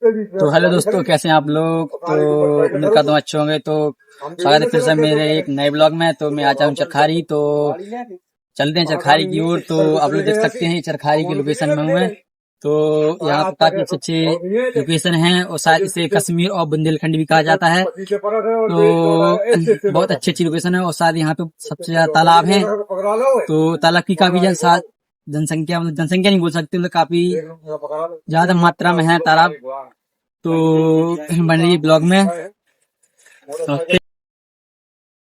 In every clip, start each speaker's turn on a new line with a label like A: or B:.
A: तो हेलो दोस्तों, कैसे हैं आप लोग। तो उम्मीद करता हूँ अच्छे होंगे। तो स्वागत है फिर से मेरे एक नए ब्लॉग में। तो मैं आज आया हूँ चरखारी। तो चलते हैं चरखारी की ओर। तो आप लोग देख सकते हैं चरखारी की लोकेशन में हूँ मैं। तो यहाँ पर काफी अच्छे अच्छे लोकेशन हैं और शायद इसे कश्मीर और बुंदेलखंड भी कहा जाता है। तो बहुत अच्छी अच्छी लोकेशन है और शायद यहाँ पे सबसे ज्यादा तालाब है। तो तालाब की काफी जनसंख्या, मतलब जनसंख्या नहीं बोल सकते, मतलब काफी ज्यादा मात्रा में है तालाब। तो बन रही है ब्लॉग में।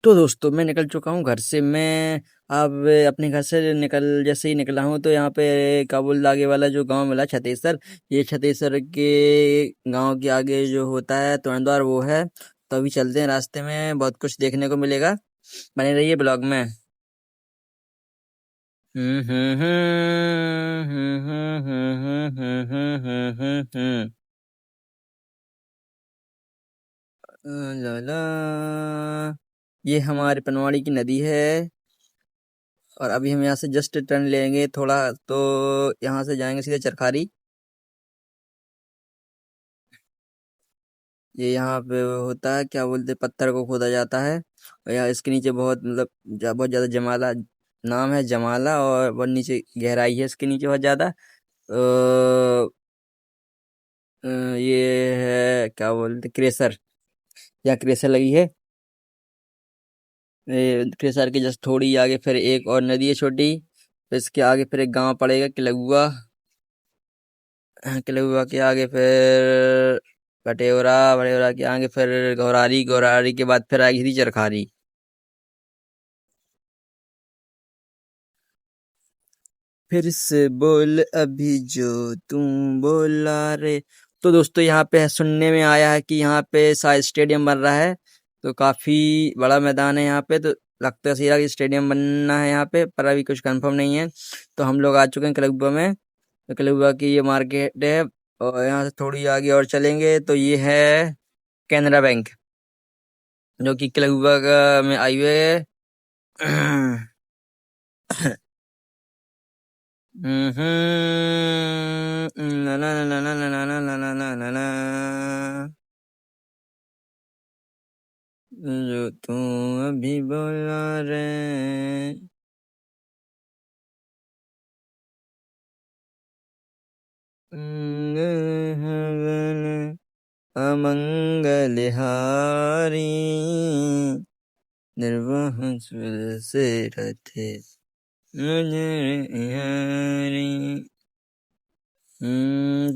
A: तो दोस्तों मैं निकल चुका हूँ घर से। मैं अब अपने घर से जैसे ही निकला हूँ तो यहाँ पे काबुल आगे वाला जो गांव मिला छतेसर, ये छतेसर के गांव के आगे जो होता है तोरणद्वार वो है। तो अभी चलते हैं, रास्ते में बहुत कुछ देखने को मिलेगा। बने रहिए ब्लॉग में। हम्म हम्म हम्म हम्म हम्म हम्म। ला ला। ये हमारे पनवाड़ी की नदी है और अभी हम यहाँ से जस्ट टर्न लेंगे थोड़ा, तो यहाँ से जाएंगे सीधे चरखारी। ये यहाँ पे होता है, क्या बोलते हैं, पत्थर को खोदा जाता है और यहाँ इसके नीचे बहुत, मतलब बहुत ज़्यादा जमाला नाम है, जमाला। और बहुत नीचे गहराई है इसके नीचे बहुत ज़्यादा। ये है, क्या बोलते हैं, क्रेसर। यहाँ क्रेसर लगी है। क्रेसर के जस्ट थोड़ी आगे फिर एक और नदी है छोटी। फिर इसके आगे फिर एक गांव पड़ेगा किलगुआ। किलगुआ के आगे फिर बटेवरा, बटेवरा के आगे फिर गौरारी, गौरारी के बाद फिर आएगी थी चरखारी। फिर से बोल अभी जो तुम बोला रे। तो दोस्तों यहाँ पे सुनने में आया है कि यहाँ पे शायद स्टेडियम बन रहा है। तो काफी बड़ा मैदान है यहाँ पे। तो लगता है सीधा कि स्टेडियम बनना है यहाँ पे, पर अभी कुछ कंफर्म नहीं है। तो हम लोग आ चुके हैं कलकत्ता में। तो कलकत्ता की ये मार्केट है और यहाँ से थोड़ी आगे और चलेंगे तो ये है कैनरा बैंक, जो कि कलकत्ता का में आई हुई है। ना ना ना ना ना ना ना ना ना ना ना ना। जो तू अभी बोला रे। अमंगल हारी निर्वाह से रथे हारी।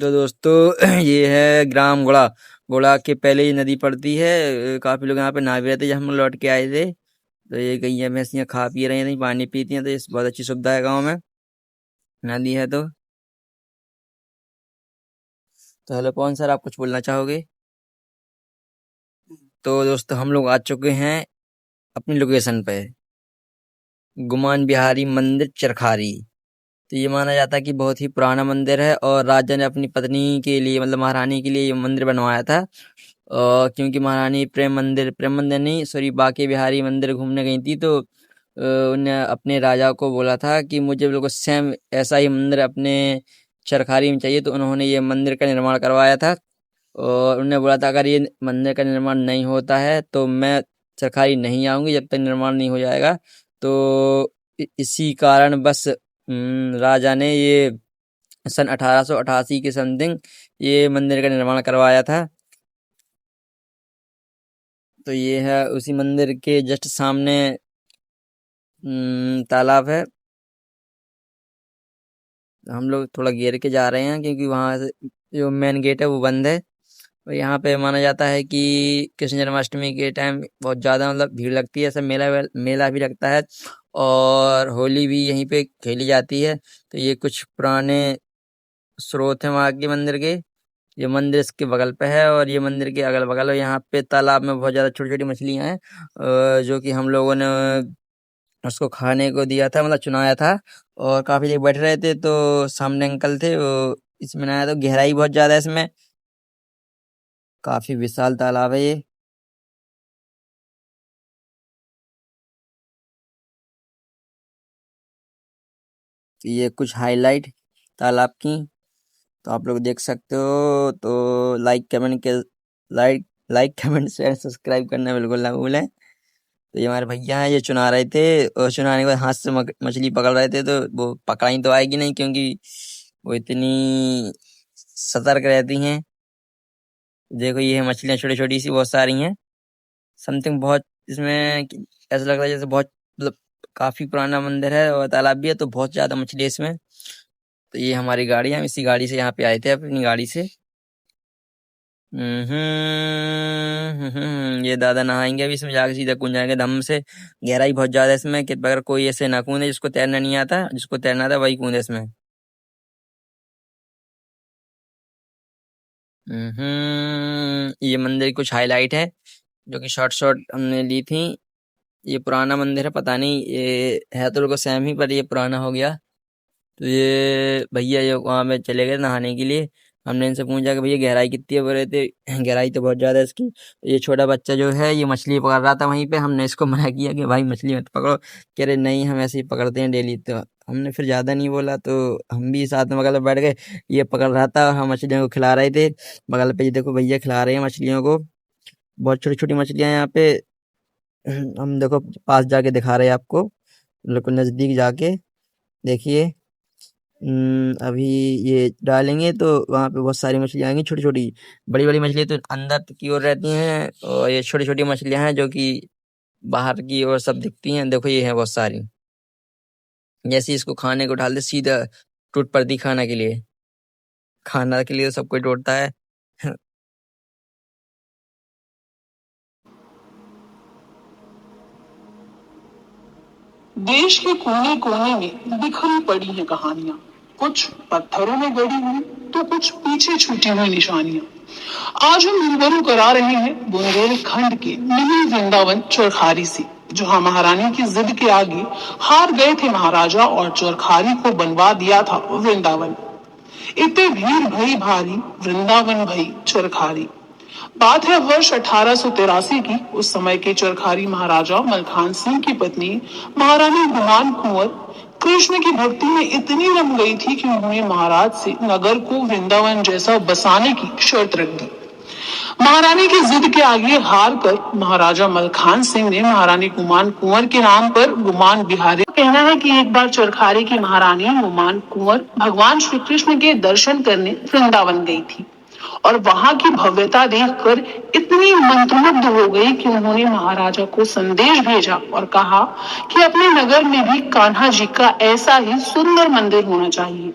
A: तो दोस्तों ये है ग्राम गुड़ा। गुड़ा के पहले ही नदी पड़ती है। काफी लोग यहाँ पे नहा भी रहे थे जब हम लौट के आए थे। तो ये गैया भैंसियाँ खा पी रही थी, पानी पीती हैं। तो ये बहुत अच्छी सुविधा है गाँव में, नदी है तो। तो हेलो पवन सर, आप कुछ बोलना चाहोगे? तो दोस्तों हम लोग आ चुके हैं अपनी लोकेशन पे, गुमान बिहारी मंदिर चरखारी। तो ये माना जाता है कि बहुत ही पुराना मंदिर है और राजा ने अपनी पत्नी के लिए, मतलब महारानी के लिए ये मंदिर बनवाया था। क्योंकि महारानी प्रेम मंदिर नहीं, सॉरी, बांके बिहारी मंदिर घूमने गई थी। तो उन्हें अपने राजा को बोला था कि मुझे बिल्कुल सेम ऐसा ही मंदिर अपने चरखारी में चाहिए। तो उन्होंने ये मंदिर का निर्माण करवाया था और उन्होंने बोला था अगर ये मंदिर का निर्माण नहीं होता है तो मैं चरखारी नहीं आऊंगी जब तक निर्माण नहीं हो जाएगा। तो इसी कारण बस राजा ने ये सन 1888 के समथिंग ये मंदिर का निर्माण करवाया था। तो ये है उसी मंदिर के जस्ट सामने तालाब है। हम लोग थोड़ा घेर के जा रहे हैं क्योंकि वहां से जो मेन गेट है वो बंद है। और यहाँ पे माना जाता है कि कृष्ण जन्माष्टमी के टाइम बहुत ज़्यादा, मतलब भीड़ लगती है। सब मेला भी लगता है और होली भी यहीं पे खेली जाती है। तो ये कुछ पुराने स्रोत हैं वहाँ के मंदिर के। ये मंदिर इसके बगल पे है और ये मंदिर के अगल बगल, और यहाँ पे तालाब में बहुत ज़्यादा छोटी छोटी मछलियाँ हैं, जो कि हम लोगों ने उसको खाने को दिया था, मतलब चुनाया था। और काफ़ी लोग बैठ रहे थे तो सामने अंकल थे वो इसमें नहाया। तो गहराई बहुत ज़्यादा है इसमें, काफ़ी विशाल तालाब है ये। तो ये कुछ हाईलाइट तालाब की। तो आप लोग देख सकते हो। तो लाइक कमेंट शेयर सब्सक्राइब करना बिल्कुल ना भूलें। तो ये हमारे भैया हैं, ये चुना रहे थे और चुनाने के बाद हाथ से मछली पकड़ रहे थे। तो वो पकड़ाई तो आएगी नहीं क्योंकि वो इतनी सतर्क रहती हैं। देखो ये मछलियां छोटी छोटी सी बहुत सारी हैं। समथिंग बहुत इसमें ऐसा लग रहा है जैसे बहुत मतलब काफी पुराना मंदिर है और तालाब भी है, तो बहुत ज्यादा मछली है इसमें। तो ये हमारी गाड़ी है, हम इसी गाड़ी से यहाँ पे आए थे अपनी गाड़ी से। ये दादा नहाएंगे अभी इसमें जाके, सीधा कूद जाएंगे धम से। गहराई बहुत ज्यादा है इसमें कि अगर कोई ऐसे ना कूदे, जिसको तैरना नहीं आता, जिसको तैरना आता वही कूदे इसमें। ये मंदिर की कुछ हाईलाइट है जो कि शॉर्ट शॉर्ट हमने ली थी। ये पुराना मंदिर है, पता नहीं ये है तो बिल्कुल सेम ही, पर ये पुराना हो गया। तो ये भैया जो वहां पे चले गए नहाने के लिए, हमने इनसे पूछा कि भैया गहराई कितनी है, बोल रहे थे गहराई तो बहुत ज्यादा है इसकी। ये छोटा बच्चा जो है ये मछली पकड़ रहा था वहीं पे, हमने इसको मना किया कि भाई मछली मत पकड़ो। कह रहे नहीं हम ऐसे ही पकड़ते हैं डेली। तो हमने फिर ज्यादा नहीं बोला, तो हम भी साथ में बगल में बैठ गए। ये पकड़ रहा था और हम मछलियों को खिला रहे थे बगल पे। ये देखो भैया खिला रहे हैं मछलियों को, बहुत छोटी छोटी मछलियां हैं यहाँ पे। हम देखो पास जाके दिखा रहे हैं आपको, बिल्कुल नजदीक जाके देखिए। अभी ये डालेंगे तो वहां पे बहुत सारी मछलियां आएंगी छोटी छोटी। बड़ी बड़ी मछलियां तो अंदर की ओर रहती हैं और ये छोटी छोटी मछलियां हैं जो कि बाहर की ओर सब दिखती हैं। देखो ये है बहुत सारी। जैसे ही इसको खाने को डाल दे सीधा टूट पड़ती खाना के लिए। खाना के लिए तो सब कोई टूटता है।
B: देश के कोने कोने में बिखरी पड़ी हैं कहानियां, कुछ पत्थरों में गड़ी हुई तो कुछ पीछे छूटी हुई निशानियां। आज हम रूबरू करा रहे हैं बुंदेलखंड के मिनी वृंदावन चरखारी से, जहां महारानी की जिद के आगे हार गए थे महाराजा और चरखारी को बनवा दिया था वृंदावन। इतने भीड़ भई भारी वृंदावन भई चरखारी। बात है वर्ष 1883 की। उस समय के चरखारी महाराजा मलखान सिंह की पत्नी महारानी गुमान कुंवर कृष्ण की भक्ति में इतनी रम गई थी कि उन्होंने महाराज से नगर को वृंदावन जैसा बसाने की शर्त रख दी। महारानी की जिद के आगे हार कर महाराजा मलखान सिंह ने महारानी गुमान कुंवर के नाम पर गुमान बिहारी। कहना है कि एक बार चरखारी की महारानी गुमान कुंवर भगवान श्री कृष्ण के दर्शन करने वृंदावन गई थी और वहां की भव्यता देखकर इतनी मंत्रमुग्ध हो गई कि उन्होंने महाराजा को संदेश भेजा और कहा कि अपने नगर में भी कान्हा जी का ऐसा ही सुंदर मंदिर होना चाहिए,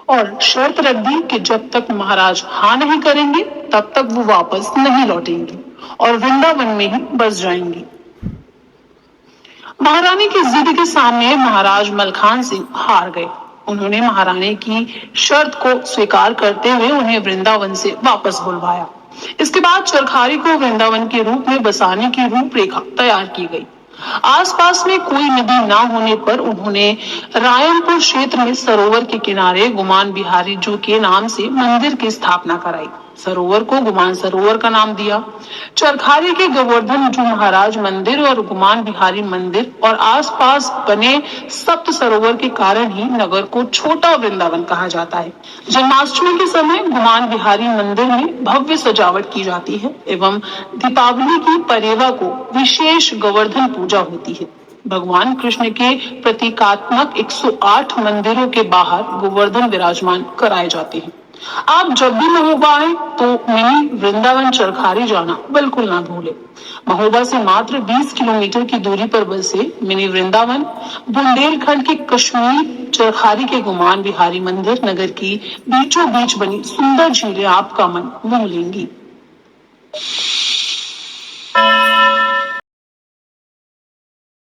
B: और शर्त रख दी कि जब तक महाराज हाँ नहीं करेंगे तब तक वो वापस नहीं लौटेंगी और वृंदावन में ही बस जाएंगी। महारानी की जिद के सामने महाराज मलखान सिंह हार गए। उन्होंने महारानी की शर्त को स्वीकार करते हुए उन्हें वृंदावन से वापस बुलवाया। इसके बाद चरखारी को वृंदावन के रूप में बसाने की रूपरेखा तैयार की गई। आसपास में कोई नदी ना होने पर उन्होंने रायनपुर क्षेत्र में सरोवर के किनारे गुमान बिहारी जो के नाम से मंदिर की स्थापना कराई। सरोवर को गुमान सरोवर का नाम दिया। चरखारी के गोवर्धन जो महाराज मंदिर और गुमान बिहारी मंदिर और आसपास बने सप्त सरोवर के कारण ही नगर को छोटा वृंदावन कहा जाता है। जन्माष्टमी के समय गुमान बिहारी मंदिर में भव्य सजावट की जाती है एवं दीपावली की परेवा को विशेष गोवर्धन पूजा होती है। भगवान कृष्ण के प्रतीकात्मक 108 मंदिरों के बाहर गोवर्धन विराजमान कराए जाते हैं। आप जब भी महोबा आए तो मिनी वृंदावन चरखारी जाना बिल्कुल ना भूले। महोबा से मात्र 20 किलोमीटर की दूरी पर बसे मिनी वृंदावन बुंदेलखंड के कश्मीर चरखारी के गुमान बिहारी मंदिर नगर की बीचों बीच बनी सुंदर झीलें आपका मन मोह लेंगी।